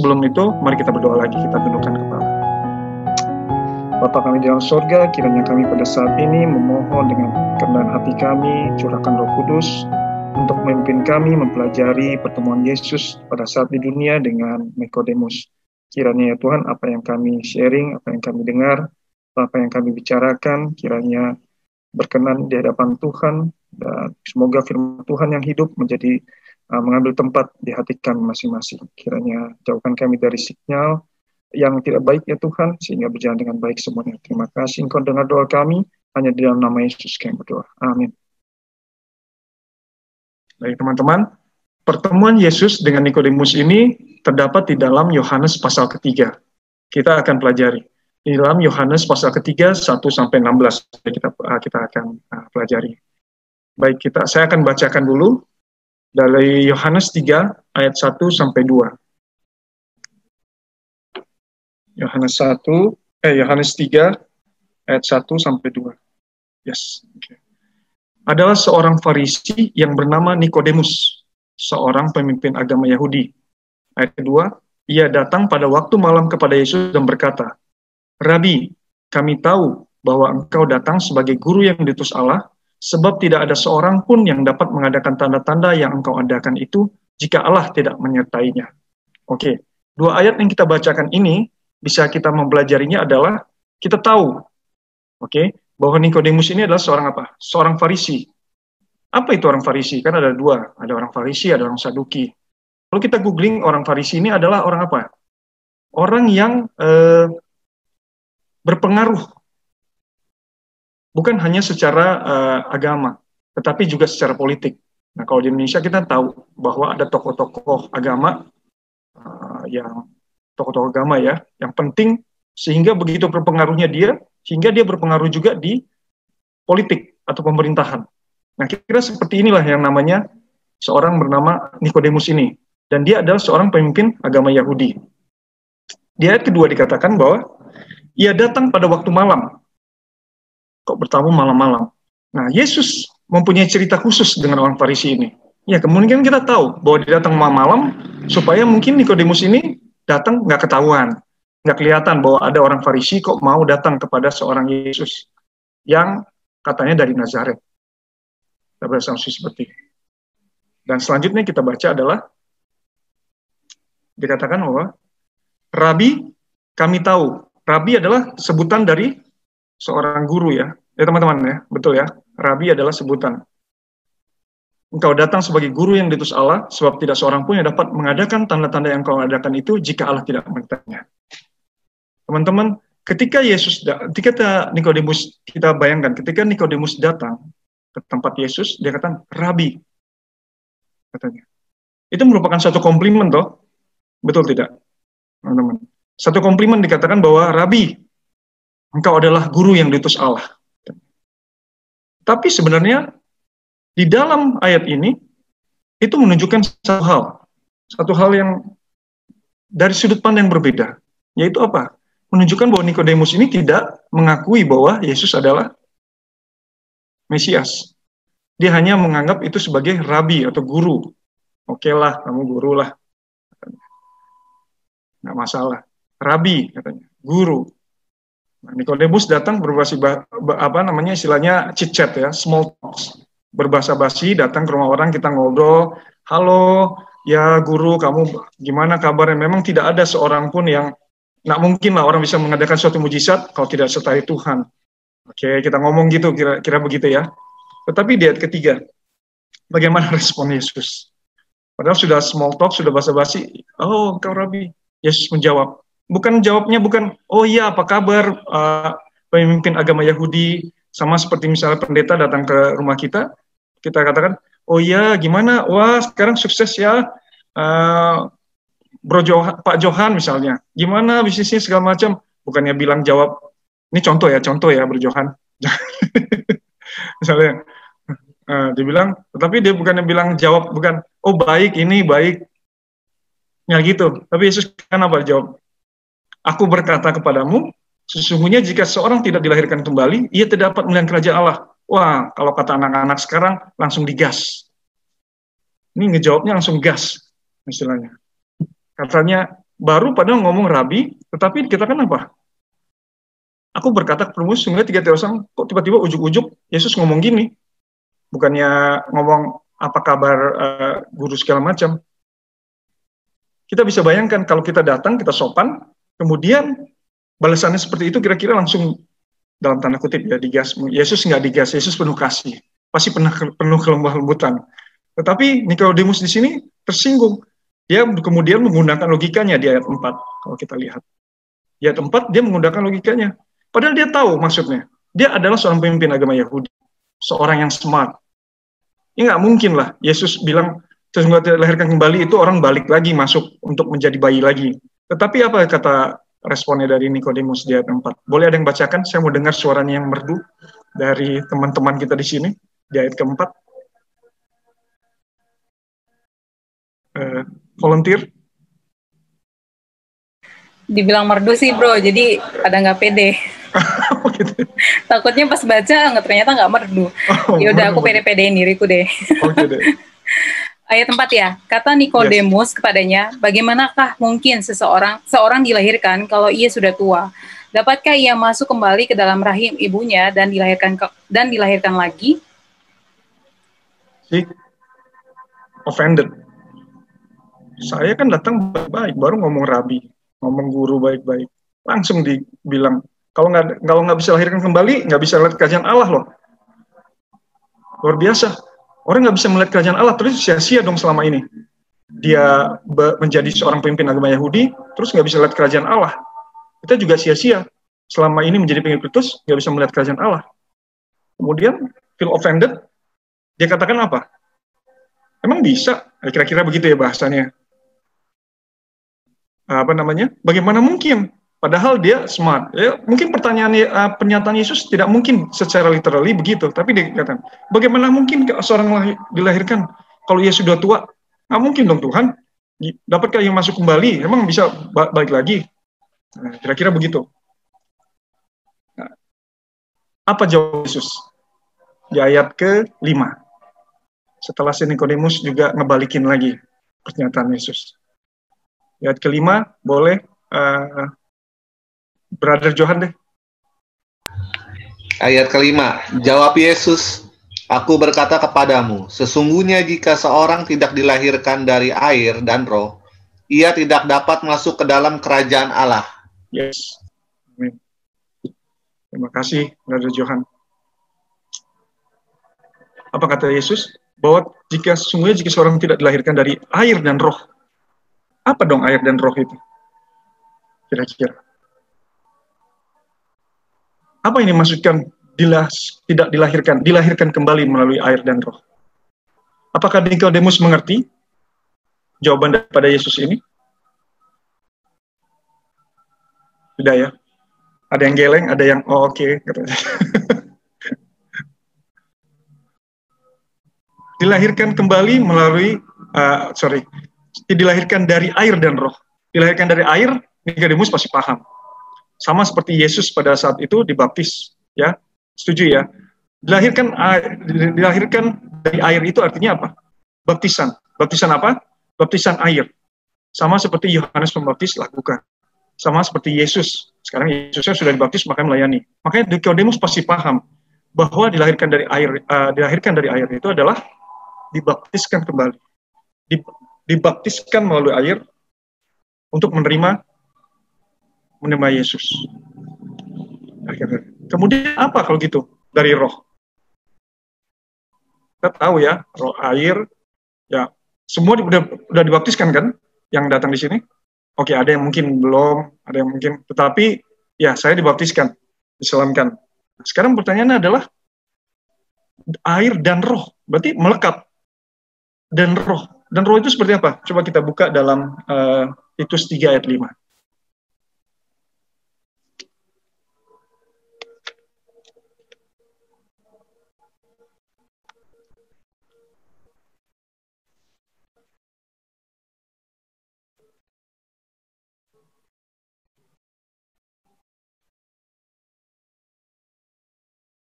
sebelum itu, mari kita berdoa lagi, kita tundukkan kepala. Bapa kami di dalam sorga, kiranya kami pada saat ini memohon dengan kerendahan hati kami, curahkan Roh Kudus untuk memimpin kami mempelajari pertemuan Yesus pada saat di dunia dengan Nikodemus. Kiranya ya Tuhan, apa yang kami sharing, apa yang kami dengar, apa yang kami bicarakan, kiranya berkenan di hadapan Tuhan, dan semoga firman Tuhan yang hidup menjadi mengambil tempat di hati kami masing-masing. Kiranya jauhkan kami dari sinyal yang tidak baik ya Tuhan, sehingga berjalan dengan baik semuanya. Terima kasih Engkau dengar doa kami, hanya di dalam nama Yesus kami berdoa. Amin. Baik teman-teman, pertemuan Yesus dengan Nikodemus ini terdapat di dalam Yohanes pasal ketiga. Kita akan pelajari. Di dalam Yohanes pasal ketiga, 1-16, kita akan pelajari. Baik, saya akan bacakan dulu dari Yohanes 3, ayat 1-2. Yohanes 3 ayat 1-2. Yes. Okay. Adalah seorang Farisi yang bernama Nikodemus, seorang pemimpin agama Yahudi. Ayat 2, ia datang pada waktu malam kepada Yesus dan berkata, "Rabi, kami tahu bahwa engkau datang sebagai guru yang diutus Allah, sebab tidak ada seorang pun yang dapat mengadakan tanda-tanda yang engkau adakan itu jika Allah tidak menyertainya." Oke, dua ayat yang kita bacakan ini bisa kita mempelajarinya adalah kita tahu, bahwa Nikodemus ini adalah seorang apa? Seorang Farisi. Apa itu orang Farisi? Kan ada dua, ada orang Farisi, ada orang Saduki. Kalau kita googling orang Farisi ini adalah orang apa? Orang yang berpengaruh, bukan hanya secara agama, tetapi juga secara politik. Nah, kalau di Indonesia kita tahu bahwa ada tokoh-tokoh agama tokoh-tokoh agama yang penting, sehingga begitu berpengaruhnya dia, hingga dia berpengaruh juga di politik atau pemerintahan. Nah, kira-kira seperti inilah yang namanya seorang bernama Nikodemus ini. Dan dia adalah seorang pemimpin agama Yahudi. Di ayat kedua dikatakan bahwa ia datang pada waktu malam. Kok bertamu malam-malam? Nah, Yesus mempunyai cerita khusus dengan orang Farisi ini. Ya, kemudian kita tahu bahwa dia datang malam-malam, supaya mungkin Nikodemus ini datang nggak ketahuan, nggak kelihatan bahwa ada orang Farisi kok mau datang kepada seorang Yesus yang katanya dari Nazaret. Kita berasumsi seperti ini. Dan selanjutnya kita baca adalah dikatakan bahwa Rabi, kami tahu. Rabi adalah sebutan dari seorang guru ya teman-teman ya, betul ya. Rabi adalah sebutan. Engkau datang sebagai guru yang diutus Allah, sebab tidak seorang pun yang dapat mengadakan tanda-tanda yang engkau adakan itu jika Allah tidak menyertainya. Teman-teman, ketika Nikodemus, kita bayangkan, ketika Nikodemus datang ke tempat Yesus, dia kata, "Rabi," katanya. Itu merupakan satu komplimen toh, betul tidak, teman-teman? Satu komplimen dikatakan bahwa, "Rabi, engkau adalah guru yang diutus Allah." Tapi sebenarnya di dalam ayat ini, itu menunjukkan satu hal yang dari sudut pandang yang berbeda, yaitu apa? Menunjukkan bahwa Nikodemus ini tidak mengakui bahwa Yesus adalah Mesias. Dia hanya menganggap itu sebagai rabi atau guru. Oke lah, kamu guru lah. Nggak masalah. Rabi, katanya. Guru. Nah, Nikodemus datang berbahasa, istilahnya chit-chat ya, small talks. Berbahasa basi, datang ke rumah orang, kita ngobrol, "Halo, ya guru, kamu gimana kabarnya?" Memang tidak ada seorang pun yang, nggak mungkin lah orang bisa mengadakan suatu mujizat kalau tidak sertai Tuhan. Oke, kita ngomong gitu, kira-kira begitu ya. Tetapi di ayat ketiga, bagaimana respon Yesus? Padahal sudah small talk, sudah basa-basi, "Oh, engkau Rabi." Yesus menjawab. Jawabnya bukan, "Oh iya, apa kabar pemimpin agama Yahudi?" Sama seperti misalnya pendeta datang ke rumah kita katakan, "Oh iya, gimana? Wah, sekarang sukses ya, Pak Johan misalnya. Gimana bisnisnya segala macam?" Bukannya jawab, ini contoh ya, Bro Johan. Misalnya, dia bilang, tetapi dia bukannya jawab, bukan, "Oh baik, ini baik." Ya gitu. Tapi Yesus kan apa jawab? "Aku berkata kepadamu, sesungguhnya jika seorang tidak dilahirkan kembali, ia tidak dapat melihat kerajaan Allah." Wah, kalau kata anak-anak sekarang, langsung digas. Ini ngejawabnya langsung gas, istilahnya. Katanya, baru pada ngomong Rabi, tetapi kita kan apa? Aku berkata kepadamu, sehingga 3 hari kok tiba-tiba ujuk-ujuk Yesus ngomong gini, bukannya ngomong apa kabar guru segala macam. Kita bisa bayangkan kalau kita datang, kita sopan, kemudian balasannya seperti itu kira-kira langsung dalam tanda kutip ya digas. Yesus nggak digas, Yesus penuh kasih, pasti penuh kelemah lembutan. Tetapi Nikodemus di sini tersinggung. Dia kemudian menggunakan logikanya di ayat 4, kalau kita lihat. Di ayat 4 dia menggunakan logikanya. Padahal dia tahu maksudnya. Dia adalah seorang pemimpin agama Yahudi. Seorang yang smart. Ya nggak mungkin lah Yesus bilang, sesungguhnya tidak dilahirkan kembali itu orang balik lagi masuk untuk menjadi bayi lagi. Tetapi apa kata responnya dari Nikodemus di ayat 4? Boleh ada yang bacakan? Saya mau dengar suaranya yang merdu dari teman-teman kita di sini di ayat keempat. Volunteer? Dibilang merdu sih bro, jadi ada nggak pede. Gitu. Takutnya pas baca ternyata nggak merdu. Ya udah aku pede-pedein diriku deh. Deh. Ayat 4 ya, kata Nikodemus kepadanya, bagaimanakah mungkin seorang dilahirkan kalau ia sudah tua? Dapatkah ia masuk kembali ke dalam rahim ibunya dan dilahirkan lagi? Offended. Saya kan datang baik-baik, baru ngomong Rabi, ngomong guru baik-baik, langsung dibilang kalau nggak bisa lahirkan kembali, nggak bisa lihat kerajaan Allah loh. Luar biasa. Orang nggak bisa melihat kerajaan Allah, terus sia-sia dong selama ini. Dia menjadi seorang pemimpin agama Yahudi, terus nggak bisa lihat kerajaan Allah. Kita juga sia-sia. Selama ini menjadi pengikut Kristus, nggak bisa melihat kerajaan Allah. Kemudian, feel offended, dia katakan apa? Emang bisa? Kira-kira begitu ya bahasanya. Bagaimana mungkin? Padahal dia smart. Ya, mungkin pernyataan Yesus tidak mungkin secara literally begitu, tapi dia katakan, bagaimana mungkin seorang dilahirkan kalau ia sudah tua? Nggak mungkin dong Tuhan. Dapatkah yang masuk kembali? Emang bisa balik lagi? Nah, kira-kira begitu. Nah, apa jawab Yesus? Di ayat ke-5. Setelah si Nikodemus juga ngebalikin lagi pernyataan Yesus. Di ayat ke-5, boleh Brother Johan deh. Ayat ke-5, jawab Yesus, aku berkata kepadamu, sesungguhnya jika seorang tidak dilahirkan dari air dan roh, ia tidak dapat masuk ke dalam kerajaan Allah. Yes. Amin. Terima kasih, Brother Johan. Apa kata Yesus? Bahwa sesungguhnya jika seorang tidak dilahirkan dari air dan roh, apa dong air dan roh itu? Kira-kira. Apa ini maksudkan tidak dilahirkan kembali melalui air dan roh? Apakah Nikodemus mengerti jawaban daripada Yesus ini? Tidak ya? Ada yang geleng, ada yang oke. Dilahirkan kembali melalui, dilahirkan dari air dan roh. Dilahirkan dari air, Nikodemus pasti paham. Sama seperti Yesus pada saat itu dibaptis, ya, setuju ya? Dilahirkan dari air itu artinya apa? Baptisan. Baptisan apa? Baptisan air. Sama seperti Yohanes Pembaptis lakukan. Sama seperti Yesus. Sekarang Yesusnya sudah dibaptis, makanya melayani. Makanya Nikodemus pasti paham bahwa dilahirkan dari air itu adalah dibaptiskan kembali. Dibaptiskan melalui air untuk menerima Yesus. Kemudian apa kalau gitu? Dari roh. Kita tahu ya, roh, air, ya semua udah dibaptiskan kan yang datang di sini? Oke, ada yang mungkin belum, ada yang mungkin, tetapi ya saya dibaptiskan, diselamkan. Sekarang pertanyaannya adalah air dan roh, berarti melekat. Dan roh itu seperti apa? Coba kita buka dalam Titus 3 ayat 5.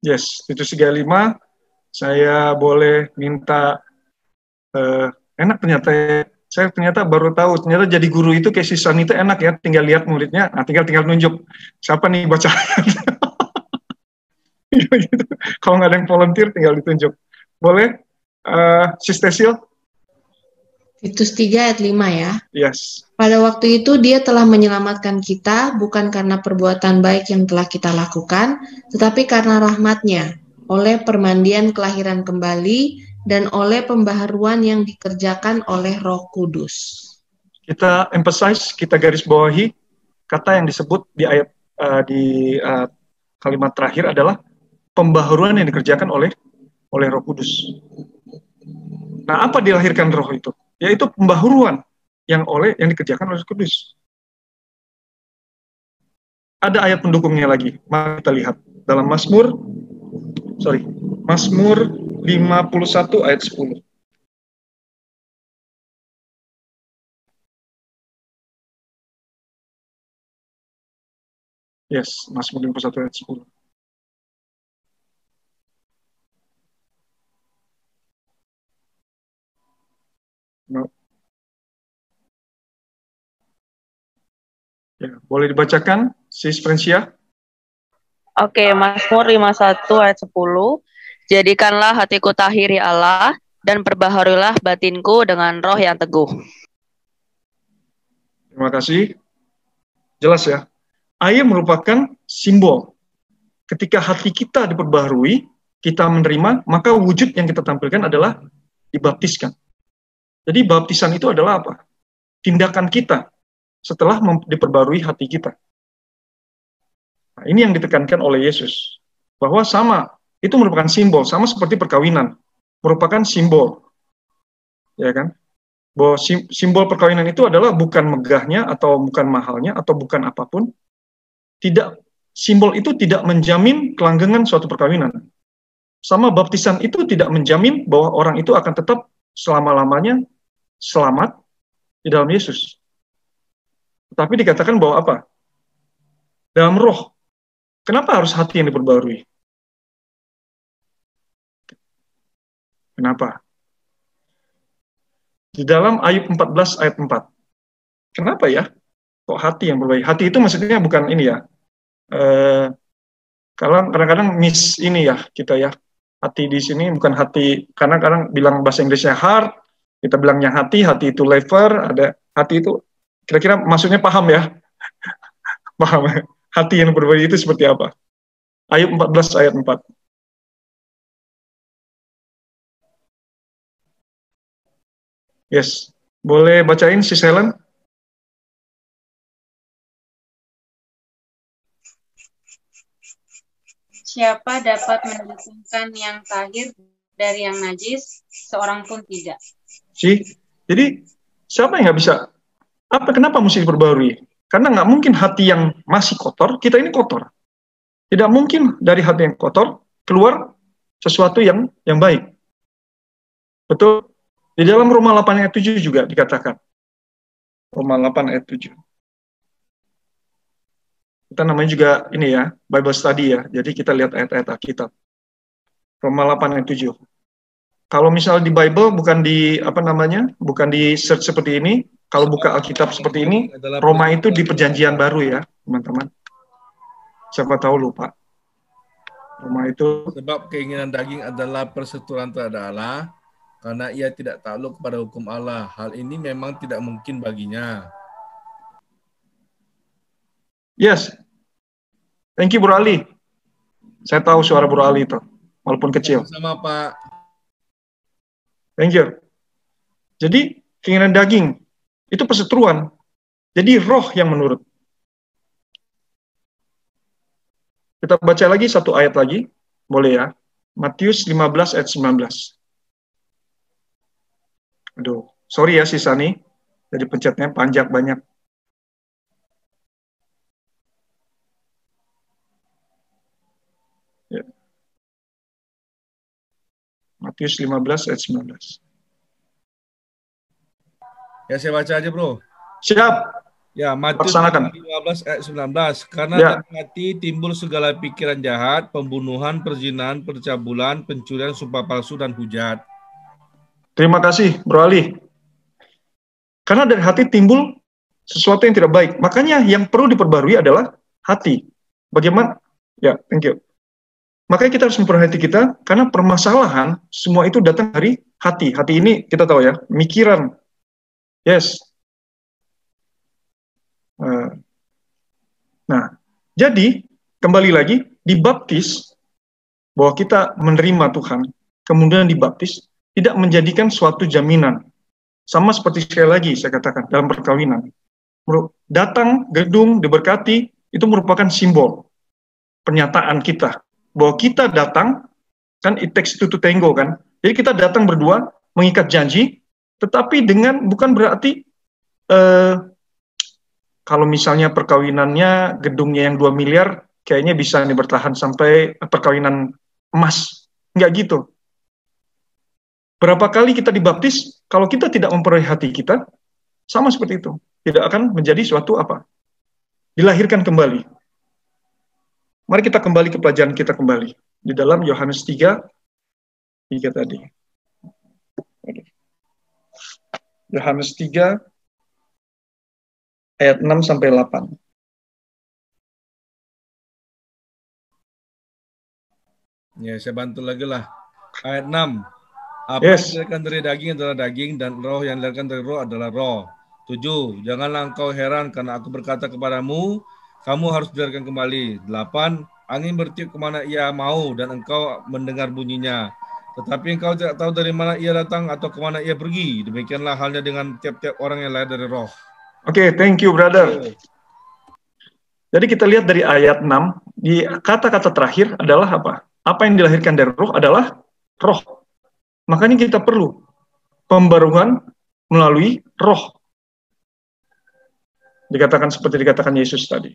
Yes, Titus 3:5, saya boleh minta, enak ternyata Saya ternyata baru tahu, ternyata jadi guru itu kayak si Sani itu enak ya, tinggal lihat muridnya, nah tinggal nunjuk siapa nih baca ayat. Gitu. Kalau nggak ada yang volunteer, tinggal ditunjuk. Boleh, Sis Tesil? Titus 3 ayat 5 ya. Yes. Pada waktu itu dia telah menyelamatkan kita, bukan karena perbuatan baik yang telah kita lakukan, tetapi karena rahmat-Nya, oleh permandian kelahiran kembali, dan oleh pembaharuan yang dikerjakan oleh Roh Kudus. Kita emphasize, kita garis bawahi, kata yang disebut di ayat kalimat terakhir adalah pembaharuan yang dikerjakan oleh Roh Kudus. Nah, apa dilahirkan Roh itu? Yaitu pembaharuan yang dikerjakan oleh Roh Kudus. Ada ayat pendukungnya lagi. Mari kita lihat dalam Mazmur 51 ayat 10. Yes, Mazmur 51 ayat 10. No. Ya, boleh dibacakan, Sis Francia? Oke, Mazmur 51 ayat 10. Jadikanlah hatiku tahiri Allah, dan perbaharulah batinku dengan roh yang teguh. Terima kasih. Jelas ya. Air merupakan simbol. Ketika hati kita diperbaharui, kita menerima, maka wujud yang kita tampilkan adalah dibaptiskan. Jadi baptisan itu adalah apa? Tindakan kita setelah diperbarui hati kita. Nah, ini yang ditekankan oleh Yesus. Bahwa sama, itu merupakan simbol, sama seperti perkawinan. Merupakan simbol. Ya kan? Bahwa simbol perkawinan itu adalah bukan megahnya, atau bukan mahalnya, atau bukan apapun. Simbol itu tidak menjamin kelanggengan suatu perkawinan. Sama baptisan itu tidak menjamin bahwa orang itu akan tetap selama-lamanya selamat di dalam Yesus. Tapi dikatakan bahwa apa? Dalam roh. Kenapa harus hati yang diperbarui? Kenapa? Di dalam Ayub 14 ayat 4. Kenapa ya? Kok hati yang berbaik? Hati itu maksudnya bukan ini ya. Kadang-kadang miss ini ya kita ya. Hati di sini bukan hati, karena kadang bilang bahasa Inggrisnya heart, kita bilangnya hati itu lever, ada hati itu, kira-kira maksudnya paham ya? Paham ya? Hati yang berbaik itu seperti apa? Ayub 14 ayat 4. Yes. Boleh bacain si Helen? Siapa dapat mendatangkan yang tahir dari yang najis? Seorang pun tidak. Jadi siapa yang nggak bisa? Kenapa mesti diperbarui? Karena nggak mungkin hati yang masih kotor, kita ini kotor. Tidak mungkin dari hati yang kotor keluar sesuatu yang baik. Betul? Di dalam Roma 8 ayat 7 juga dikatakan. Roma 8 ayat 7. Kita namanya juga ini ya, Bible study ya. Jadi kita lihat ayat-ayat Alkitab. Roma 8 ayat 7. Kalau misalnya di Bible bukan bukan di search seperti ini, kalau buka Alkitab seperti ini, Roma itu di Perjanjian Baru ya, teman-teman. Siapa tahu lupa. Roma itu sebab keinginan daging adalah perseteruan terhadap Allah, karena ia tidak takluk kepada hukum Allah. Hal ini memang tidak mungkin baginya. Yes. Thank you, Bro Ali. Saya tahu suara Bro Ali itu, walaupun kecil. Sama Pak. Thank you. Jadi, keinginan daging, itu perseteruan. Jadi, roh yang menurut. Kita baca lagi satu ayat lagi, boleh ya? Matius 15 ayat 19. Aduh, sorry ya sisa nih, jadi pencetnya panjang banyak. Ya. Matius 15 ayat 19. Ya, saya baca aja, Bro. Siap. Ya, Matius 15 ayat 19. Karena dari hati timbul segala pikiran jahat, pembunuhan, perzinahan, percabulan, pencurian, sumpah palsu, dan hujat. Terima kasih, Bro Ali. Karena dari hati timbul sesuatu yang tidak baik. Makanya yang perlu diperbarui adalah hati. Bagaimana? Ya, thank you. Makanya kita harus memperhati kita, karena permasalahan semua itu datang dari hati. Hati ini kita tahu ya, mikiran. Yes. Nah, jadi kembali lagi, dibaptis, bahwa kita menerima Tuhan, kemudian dibaptis, tidak menjadikan suatu jaminan. Sama seperti sekali lagi saya katakan, dalam perkawinan. Datang, gedung, diberkati, itu merupakan simbol pernyataan kita. Bahwa kita datang, kan it takes two to tango kan. Jadi kita datang berdua, mengikat janji, tetapi dengan, bukan berarti, kalau misalnya perkawinannya, gedungnya yang 2 miliar, kayaknya bisa nih bertahan sampai perkawinan emas. Enggak gitu. Berapa kali kita dibaptis, kalau kita tidak memperoleh hati kita, sama seperti itu. Tidak akan menjadi suatu apa? Dilahirkan kembali. Mari kita kembali ke pelajaran kita kembali. Di dalam Yohanes 3 tadi. Yohanes 3, ayat 6 sampai 8. Ya, saya bantu lagi lah. Ayat 6. Apa Yes. yang dilahirkan dari daging adalah daging, dan roh yang dilahirkan dari roh adalah roh. 7. Janganlah engkau heran karena aku berkata kepadamu, kamu harus dilahirkan kembali. 8. Angin bertiup kemana ia mau, dan engkau mendengar bunyinya. Tetapi engkau tidak tahu dari mana ia datang atau kemana ia pergi. Demikianlah halnya dengan tiap-tiap orang yang lahir dari roh. Oke, thank you, brother. Jadi kita lihat dari ayat 6, di kata-kata terakhir adalah apa? Apa yang dilahirkan dari roh adalah roh. Makanya kita perlu pembaruan melalui roh. Dikatakan seperti dikatakan Yesus tadi.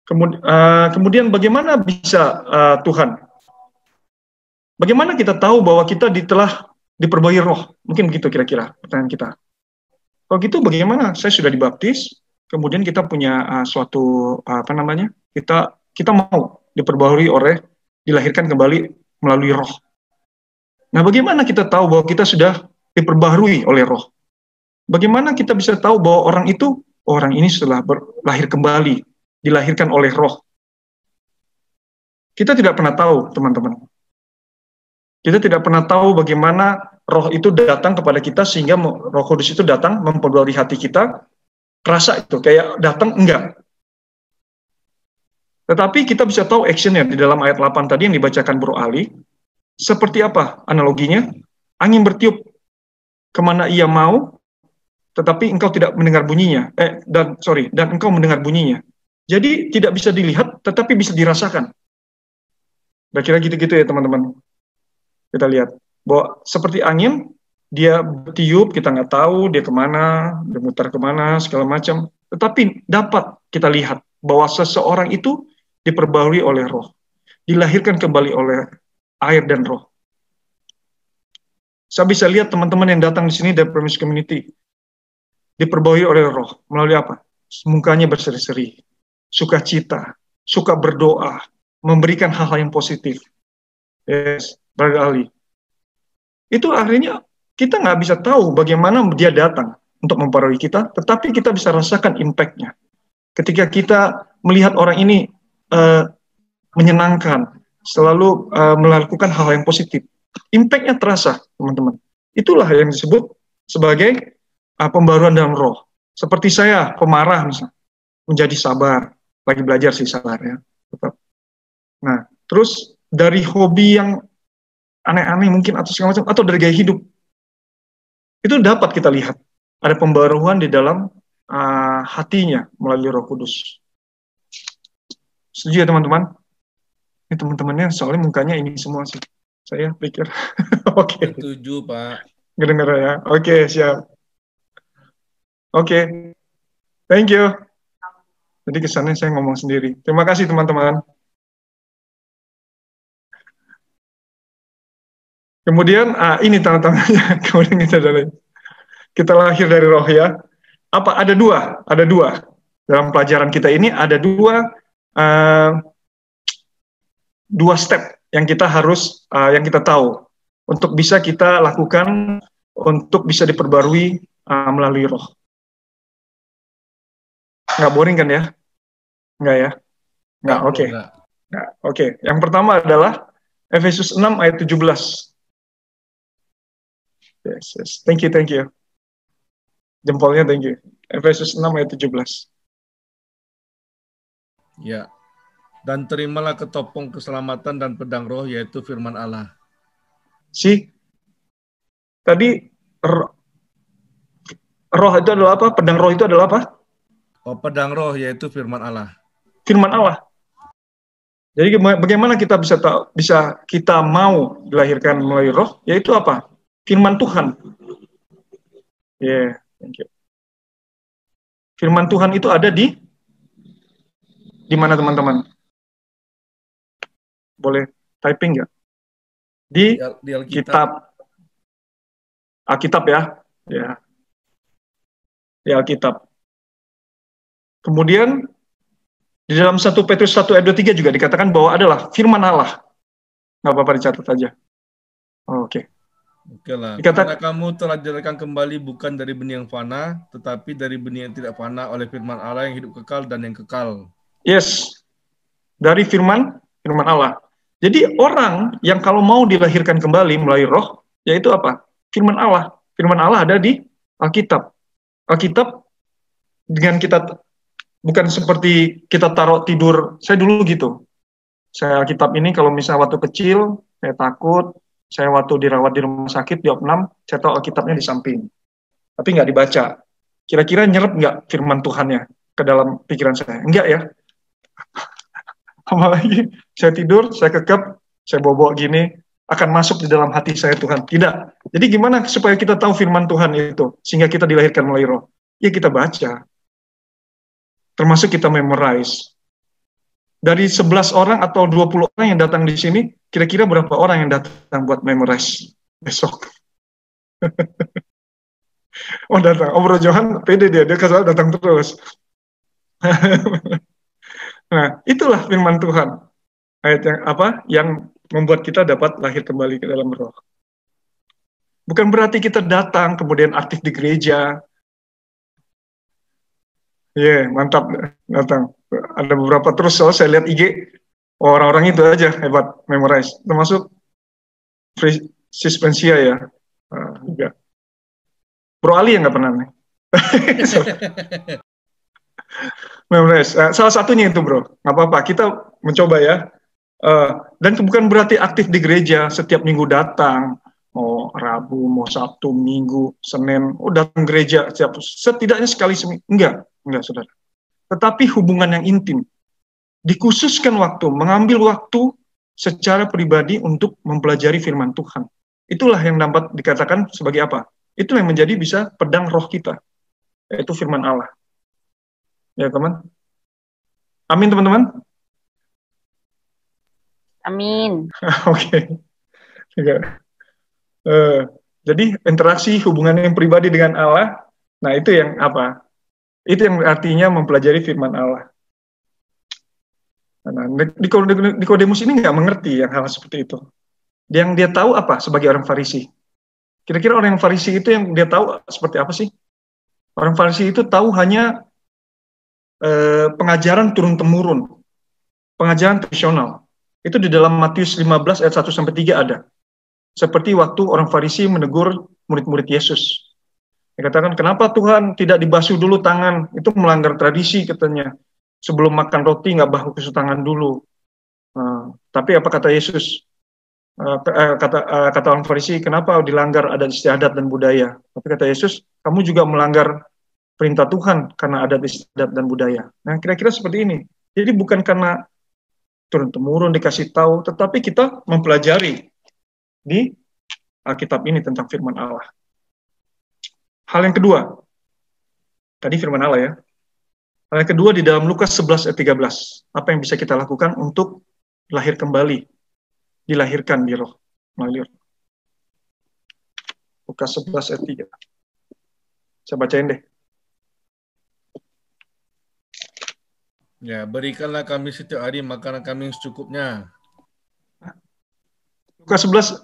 Kemudian bagaimana bisa Tuhan? Bagaimana kita tahu bahwa kita telah diperbarui roh? Mungkin begitu kira-kira pertanyaan kita. Kalau gitu bagaimana? Saya sudah dibaptis, kemudian kita punya suatu kita mau diperbarui dilahirkan kembali melalui roh. Nah, bagaimana kita tahu bahwa kita sudah diperbaharui oleh roh? Bagaimana kita bisa tahu bahwa orang ini setelah lahir kembali, dilahirkan oleh roh? Kita tidak pernah tahu, teman-teman. Kita tidak pernah tahu bagaimana roh itu datang kepada kita, sehingga Roh Kudus itu datang memperbarui hati kita. Rasa itu, kayak datang, enggak. Tetapi kita bisa tahu actionnya di dalam ayat 8 tadi yang dibacakan Bro Ali. Seperti apa analoginya? Angin bertiup kemana ia mau, tetapi engkau tidak mendengar bunyinya. Dan engkau mendengar bunyinya. Jadi tidak bisa dilihat, tetapi bisa dirasakan. Kira-kira gitu-gitu ya teman-teman. Kita lihat bahwa seperti angin, dia bertiup, kita nggak tahu dia kemana, dia mutar kemana, segala macam. Tetapi dapat kita lihat bahwa seseorang itu diperbarui oleh roh, dilahirkan kembali oleh air dan roh. Saya bisa lihat teman-teman yang datang di sini dari Promise Community diperbarui oleh roh melalui apa? Mukanya berseri-seri, sukacita, suka berdoa, memberikan hal-hal yang positif. Yes, Brother Ali. Itu akhirnya kita nggak bisa tahu bagaimana dia datang untuk memperbarui kita, tetapi kita bisa rasakan impact-nya. Ketika kita melihat orang ini menyenangkan, selalu melakukan hal yang positif, impact-nya terasa, teman-teman. Itulah yang disebut sebagai pembaruan dalam roh. Seperti saya, pemarah misalnya, menjadi sabar, lagi belajar sih sabar ya, tetap. Nah, terus dari hobi yang aneh-aneh mungkin atau segala macam, atau dari gaya hidup, itu dapat kita lihat ada pembaruan di dalam hatinya melalui Roh Kudus. Setuju ya teman-teman? Ini teman-temannya soalnya mukanya ini semua sih. Saya pikir. Oke. Setuju, Pak. Ngedenger ya. Oke, siap. Oke. Thank you. Jadi kesannya saya ngomong sendiri. Terima kasih teman-teman. Kemudian ini tanda-tandanya. Kemudian kita lahir dari roh ya. Apa? Ada dua. Dalam pelajaran kita ini ada dua step yang kita harus yang kita tahu untuk bisa kita lakukan untuk bisa diperbarui melalui roh. Nggak boring kan ya? Nggak ya? Nggak, oke. Oke, yang pertama adalah Efesus 6 ayat 17. Yes. Thank you. Jempolnya thank you. Efesus 6 ayat 17. Ya. Dan terimalah ketopong keselamatan dan pedang roh, yaitu firman Allah. Tadi roh itu adalah apa? Pedang roh itu adalah apa? Oh, pedang roh yaitu firman Allah. Firman Allah. Jadi bagaimana kita bisa kita mau dilahirkan melalui roh? Yaitu apa? Firman Tuhan. Thank you. Firman Tuhan itu ada di mana teman-teman? Boleh typing nggak? Di kitab Alkitab ya. Di Alkitab. Kemudian di dalam 1 Petrus 1 ayat 23 juga dikatakan bahwa adalah firman Allah. Nggak apa-apa dicatat aja. Oke. Oke lah. Karena kamu telah dilahirkan kembali bukan dari benih yang fana, tetapi dari benih yang tidak fana oleh firman Allah yang hidup kekal dan yang kekal. Yes. Dari firman Allah. Jadi orang yang kalau mau dilahirkan kembali melalui roh, yaitu apa? Firman Allah. Firman Allah ada di Alkitab. Alkitab dengan kita, bukan seperti kita taruh tidur. Saya dulu gitu. Saya Alkitab ini kalau misalnya waktu kecil, saya takut. Saya waktu dirawat di rumah sakit, di Opnam, saya tahu Alkitabnya di samping. Tapi nggak dibaca. Kira-kira nyerap nggak firman Tuhannya ke dalam pikiran saya? Enggak ya. Apalagi saya tidur, saya kekep, saya bobok gini, akan masuk di dalam hati saya Tuhan. Tidak. Jadi gimana supaya kita tahu firman Tuhan itu, sehingga kita dilahirkan melalui roh? Ya kita baca. Termasuk kita memorize. Dari 11 orang atau 20 orang yang datang di sini, kira-kira berapa orang yang datang buat memorize besok? Oh datang. Oh Bro Johan, pede dia kesal datang terus. Nah, itulah firman Tuhan. Ayat yang membuat kita dapat lahir kembali ke dalam roh. Bukan berarti kita datang kemudian aktif di gereja. Mantap datang. Ada beberapa terus saya lihat IG orang-orang itu aja hebat memorize. Termasuk Sispensia ya. Juga. Bro Ali yang nggak pernah nih. Memorize. Salah satunya itu bro, nggak apa-apa, kita mencoba ya. Dan bukan berarti aktif di gereja setiap minggu datang, mau Rabu, mau Sabtu, Minggu, Senin, datang gereja setidaknya sekali seminggu. Enggak saudara. Tetapi hubungan yang intim, dikhususkan waktu, mengambil waktu secara pribadi untuk mempelajari firman Tuhan. Itulah yang dapat dikatakan sebagai apa? Itu yang menjadi bisa pedang roh kita, yaitu firman Allah. Ya teman, amin teman-teman. Amin. Oke. Jadi interaksi hubungan yang pribadi dengan Allah, nah itu yang apa? Itu yang artinya mempelajari firman Allah. Nah, Nikodemus ini nggak mengerti yang hal seperti itu. Yang dia tahu apa sebagai orang Farisi? Kira-kira orang yang Farisi itu yang dia tahu seperti apa sih? Orang Farisi itu tahu hanya pengajaran turun-temurun, pengajaran tradisional. Itu di dalam Matius 15 ayat 1-3 ada. Seperti waktu orang Farisi menegur murid-murid Yesus. Dia katakan, kenapa Tuhan tidak dibasuh dulu tangan? Itu melanggar tradisi katanya. Sebelum makan roti nggak basuh tangan dulu. Tapi apa kata Yesus? Kata orang Farisi, kenapa dilanggar adat istiadat dan budaya? Tapi kata Yesus, kamu juga melanggar perintah Tuhan karena adat istiadat dan budaya. Nah, kira-kira seperti ini. Jadi bukan karena turun-temurun dikasih tahu, tetapi kita mempelajari di Alkitab ini tentang firman Allah. Hal yang kedua, tadi firman Allah ya. Hal yang kedua di dalam Lukas 11 ayat 13. Apa yang bisa kita lakukan untuk lahir kembali, dilahirkan di roh, melalui roh. Lukas 11 ayat 3. Saya bacain deh. Ya, berikanlah kami setiap hari makanan kami yang secukupnya. Lukas 11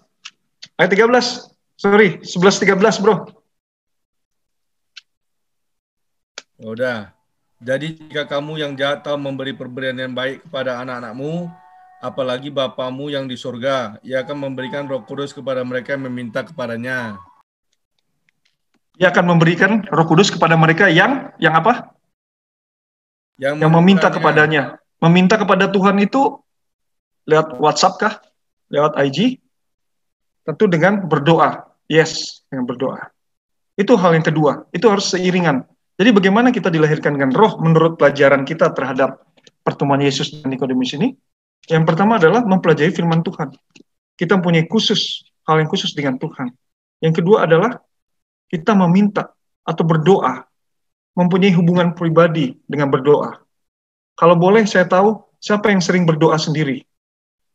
ayat 13. Sorry, 11:13, bro. Udah. Jadi jika kamu yang jahat tahu memberi pemberian yang baik kepada anak-anakmu, apalagi Bapamu yang di surga, Ia akan memberikan Roh Kudus kepada mereka yang meminta kepadanya. Ia akan memberikan Roh Kudus kepada mereka yang apa? Yang meminta kepadanya. Meminta kepada Tuhan itu lewat WhatsApp kah? Lewat IG? Tentu dengan berdoa. Yes, dengan berdoa. Itu hal yang kedua. Itu harus seiringan. Jadi bagaimana kita dilahirkan dengan roh menurut pelajaran kita terhadap pertemuan Yesus dan Nikodemus ini? Yang pertama adalah mempelajari firman Tuhan. Kita mempunyai hal yang khusus dengan Tuhan. Yang kedua adalah kita meminta atau berdoa, mempunyai hubungan pribadi dengan berdoa. Kalau boleh saya tahu siapa yang sering berdoa sendiri,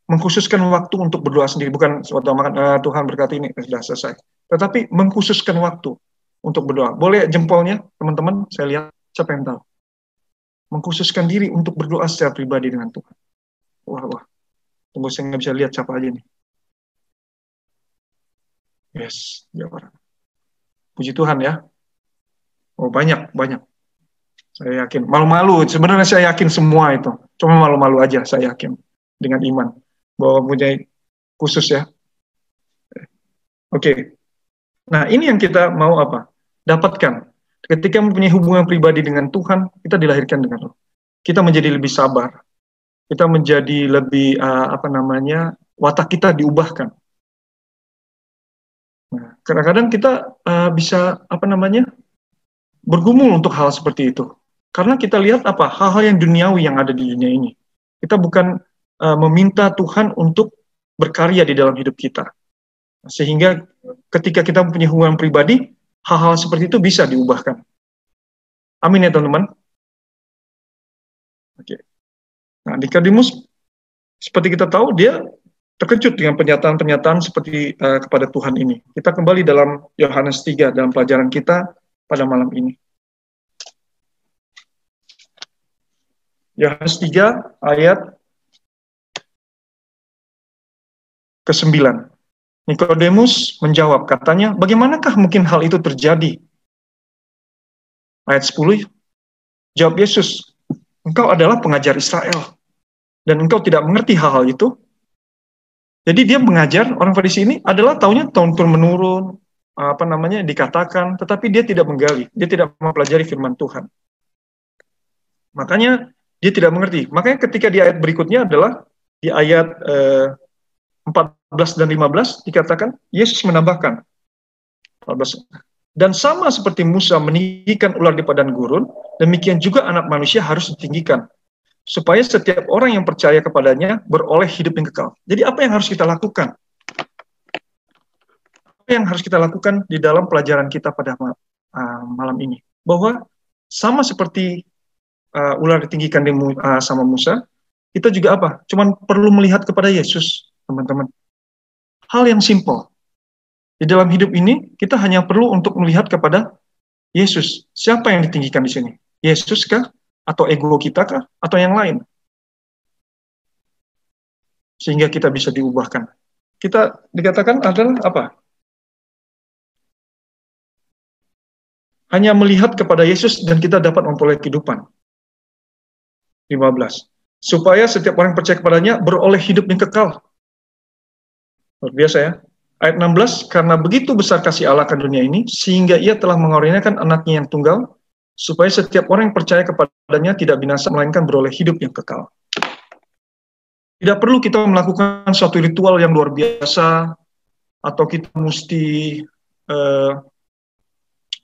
mengkhususkan waktu untuk berdoa sendiri, bukan suatu Tuhan berkati ini sudah selesai, tetapi mengkhususkan waktu untuk berdoa. Boleh jempolnya, teman-teman, saya lihat siapa yang tahu. Mengkhususkan diri untuk berdoa secara pribadi dengan Tuhan. Wah. Tunggu, saya nggak bisa lihat siapa aja nih. Yes, ya orang. Puji Tuhan ya. Oh, banyak. Saya yakin. Malu-malu, sebenarnya saya yakin semua itu. Cuma malu-malu aja, saya yakin. Dengan iman. Bahwa punya khusus ya. Oke. Nah, ini yang kita mau apa? Dapatkan. Ketika mempunyai hubungan pribadi dengan Tuhan, kita dilahirkan dengan roh. Kita menjadi lebih sabar. Kita menjadi lebih, watak kita diubahkan. Nah, kadang-kadang kita bisa, bergumul untuk hal seperti itu. Karena kita lihat hal-hal yang duniawi yang ada di dunia ini. Kita bukan meminta Tuhan untuk berkarya di dalam hidup kita. Sehingga ketika kita mempunyai hubungan pribadi, hal-hal seperti itu bisa diubahkan. Amin ya teman-teman. Oke. Nah, Nikodemus, seperti kita tahu, dia terkejut dengan pernyataan-pernyataan seperti kepada Tuhan ini. Kita kembali dalam Yohanes 3, dalam pelajaran kita pada malam ini. Yohanes 3, ayat ke-9. Nikodemus menjawab, katanya, bagaimanakah mungkin hal itu terjadi? Ayat 10, jawab Yesus, engkau adalah pengajar Israel, dan engkau tidak mengerti hal-hal itu. Jadi dia mengajar, orang Farisi ini adalah tahun turun-menurun, dikatakan, tetapi dia tidak menggali, dia tidak mempelajari firman Tuhan. Makanya dia tidak mengerti. Makanya ketika di ayat berikutnya adalah, di ayat 14 dan 15 dikatakan, Yesus menambahkan, 14, dan sama seperti Musa meninggikan ular di padang gurun, demikian juga anak manusia harus ditinggikan, supaya setiap orang yang percaya kepadanya beroleh hidup yang kekal. Jadi apa yang harus kita lakukan? Apa yang harus kita lakukan di dalam pelajaran kita pada malam ini? Bahwa sama seperti ular ditinggikan sama Musa, kita juga cuman perlu melihat kepada Yesus, teman-teman. Hal yang simpel. Di dalam hidup ini, kita hanya perlu untuk melihat kepada Yesus. Siapa yang ditinggikan di sini? Yesus kah? Atau ego kita kah? Atau yang lain? Sehingga kita bisa diubahkan. Kita dikatakan adalah apa? Hanya melihat kepada Yesus dan kita dapat memperoleh kehidupan. 15. Supaya setiap orang percaya kepadanya beroleh hidup yang kekal. Luar biasa ya. Ayat 16, karena begitu besar kasih Allah ke dunia ini, sehingga ia telah mengaruniakan anaknya yang tunggal, supaya setiap orang yang percaya kepadanya tidak binasa, melainkan beroleh hidup yang kekal. Tidak perlu kita melakukan suatu ritual yang luar biasa, atau kita mesti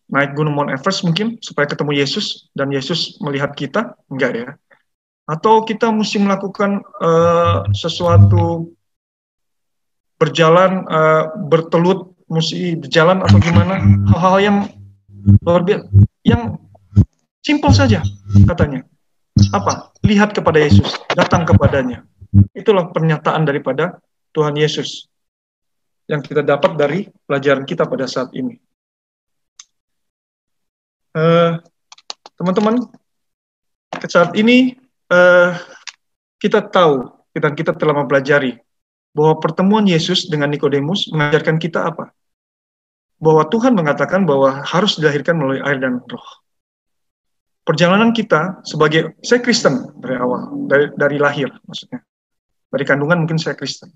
naik gunung Mount Everest mungkin, supaya ketemu Yesus, dan Yesus melihat kita. Enggak ya. Atau kita mesti melakukan sesuatu berjalan, bertelut, mesti berjalan atau gimana, hal-hal yang luar biasa, yang simpel saja katanya. Apa? Lihat kepada Yesus, datang kepadanya. Itulah pernyataan daripada Tuhan Yesus yang kita dapat dari pelajaran kita pada saat ini. Teman-teman, saat ini kita tahu, kita telah mempelajari bahwa pertemuan Yesus dengan Nikodemus mengajarkan kita apa? Bahwa Tuhan mengatakan bahwa harus dilahirkan melalui air dan roh. perjalanan kita sebagai, saya Kristen dari awal, dari lahir maksudnya. Dari kandungan mungkin saya Kristen.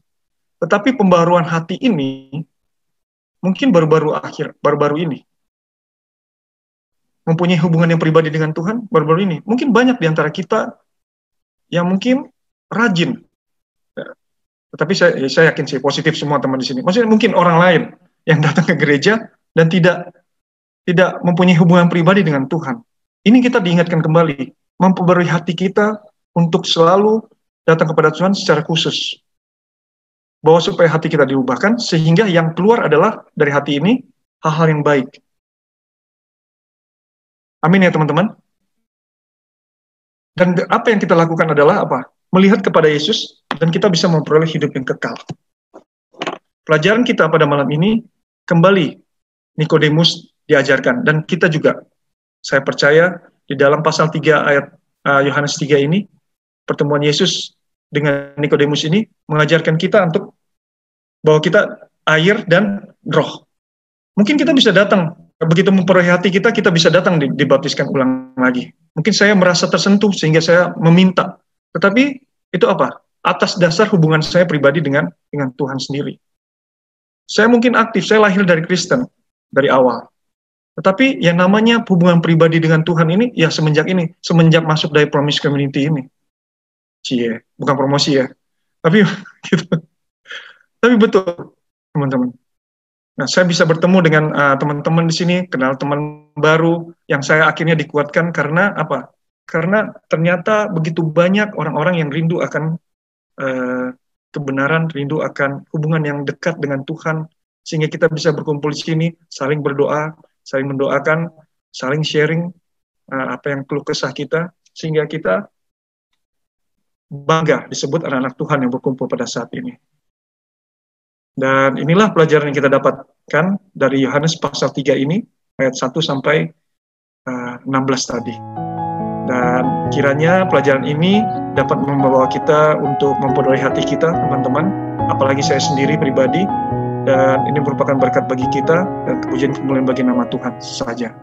Tetapi pembaruan hati ini mungkin baru-baru ini. Mempunyai hubungan yang pribadi dengan Tuhan baru-baru ini. Mungkin banyak di antara kita yang mungkin rajin. Tetapi saya yakin sih positif semua teman di sini. Maksudnya mungkin orang lain yang datang ke gereja dan tidak mempunyai hubungan pribadi dengan Tuhan. Ini kita diingatkan kembali, memperbarui hati kita untuk selalu datang kepada Tuhan secara khusus. Bahwa supaya hati kita diubahkan, sehingga yang keluar adalah dari hati ini hal-hal yang baik. Amin ya teman-teman. Dan apa yang kita lakukan adalah apa? Melihat kepada Yesus, dan kita bisa memperoleh hidup yang kekal. Pelajaran kita pada malam ini, kembali Nikodemus diajarkan, dan kita juga, saya percaya, di dalam pasal 3 ayat Yohanes 3 ini, pertemuan Yesus dengan Nikodemus ini, mengajarkan kita untuk, bahwa kita air dan roh. Mungkin kita bisa datang, begitu memperoleh hati kita, kita bisa datang dibaptiskan ulang lagi. Mungkin saya merasa tersentuh, sehingga saya meminta. Tetapi itu apa? Atas dasar hubungan saya pribadi dengan Tuhan sendiri. Saya mungkin aktif, saya lahir dari Kristen, dari awal. Tetapi yang namanya hubungan pribadi dengan Tuhan ini, ya semenjak masuk dari Promise Community ini. Bukan promosi ya. Tapi gitu. Tapi betul, teman-teman. Nah, saya bisa bertemu dengan teman-teman di sini, kenal teman baru, yang saya akhirnya dikuatkan karena apa? Karena ternyata begitu banyak orang-orang yang rindu akan kebenaran, rindu akan hubungan yang dekat dengan Tuhan, sehingga kita bisa berkumpul di sini, saling berdoa, saling mendoakan, saling sharing apa yang keluh kesah kita, sehingga kita bangga disebut anak-anak Tuhan yang berkumpul pada saat ini. Dan inilah pelajaran yang kita dapatkan dari Yohanes pasal 3 ini, ayat 1 sampai 16 tadi. Dan kiranya pelajaran ini dapat membawa kita untuk memperoleh hati kita, teman-teman, apalagi saya sendiri pribadi, dan ini merupakan berkat bagi kita, dan kepujian kemuliaan bagi nama Tuhan saja.